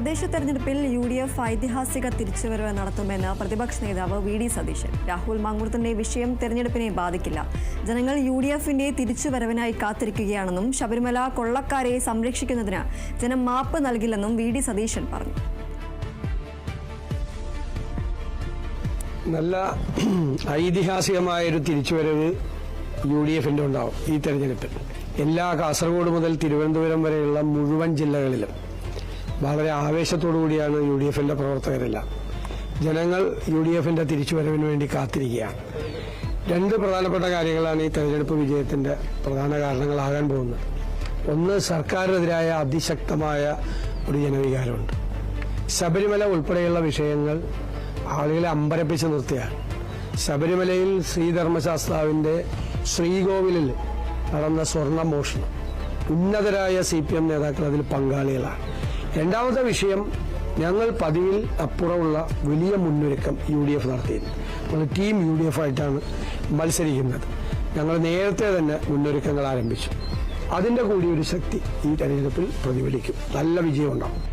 തദ്ദേശ തെരഞ്ഞെടുപ്പിൽ UDF ഐതിഹാസിക തിരിച്ചുവരവ് നടത്തുമെന്ന് പ്രതിപക്ഷ നേതാവ് വി.ഡി. സതീശൻ. രാഹുൽ മാങ്കൂട്ടത്തിന്റെ വിഷയം തെരഞ്ഞെടുപ്പിനെ ബാധിക്കില്ല. ജനങ്ങൾ UDFന്റെ തിരിച്ചുവരവിനായി കാത്തിരിക്കുകയാണെന്നും ശബരിമല കൊള്ളക്കാരെ സംരക്ഷിക്കുന്നതിന് ജനം മാപ്പ് നൽകില്ലെന്നും വി.ഡി. സതീശൻ പറഞ്ഞു. നല്ല ഐതിഹാസികമായൊരു തിരിച്ചുവരവ് UDFന്റെ ഉണ്ടാവും ഈ തെരഞ്ഞെടുപ്പിൽ. എല്ലാ കാസർഗോഡ് മുതൽ തിരുവനന്തപുരം വരെയുള്ള മുഴുവൻ ജില്ലകളിലും വളരെ ആവേശത്തോടു കൂടിയാണ് UDFന്റെ പ്രവർത്തകരെല്ലാം. ജനങ്ങൾ UDFന്റെ തിരിച്ചുവരവിന് വേണ്ടി കാത്തിരിക്കുകയാണ്. രണ്ട് പ്രധാനപ്പെട്ട കാര്യങ്ങളാണ് ഈ തെരഞ്ഞെടുപ്പ് വിജയത്തിന്റെ പ്രധാന കാരണങ്ങളാകാൻ പോകുന്നത്. ഒന്ന്, സർക്കാരിനെതിരായ അതിശക്തമായ ഒരു ജനവികാരമുണ്ട്. ശബരിമല ഉൾപ്പെടെയുള്ള വിഷയങ്ങൾ ആളുകളെ അമ്പരപ്പിച്ച് നിർത്തിയാണ്. ശബരിമലയിൽ ശ്രീധർമ്മശാസ്താവിന്റെ ശ്രീകോവിലിൽ നടന്ന സ്വർണ്ണ മോഷണം, ഉന്നതരായ CPM നേതാക്കൾ അതിൽ പങ്കാളികളാണ്. രണ്ടാമത്തെ വിഷയം, ഞങ്ങൾ പതിവിൽ അപ്പുറമുള്ള വലിയ മുന്നൊരുക്കം UDF നടത്തിയിരുന്നു. നമ്മൾ ടീം UDF ആയിട്ടാണ് മത്സരിക്കുന്നത്. ഞങ്ങൾ നേരത്തെ തന്നെ മുന്നൊരുക്കങ്ങൾ ആരംഭിച്ചു. അതിന്റെ കൂടി ഒരു ശക്തി ഈ തെരഞ്ഞെടുപ്പിൽ പ്രതിഫലിക്കും. നല്ല വിജയം ഉണ്ടാവും.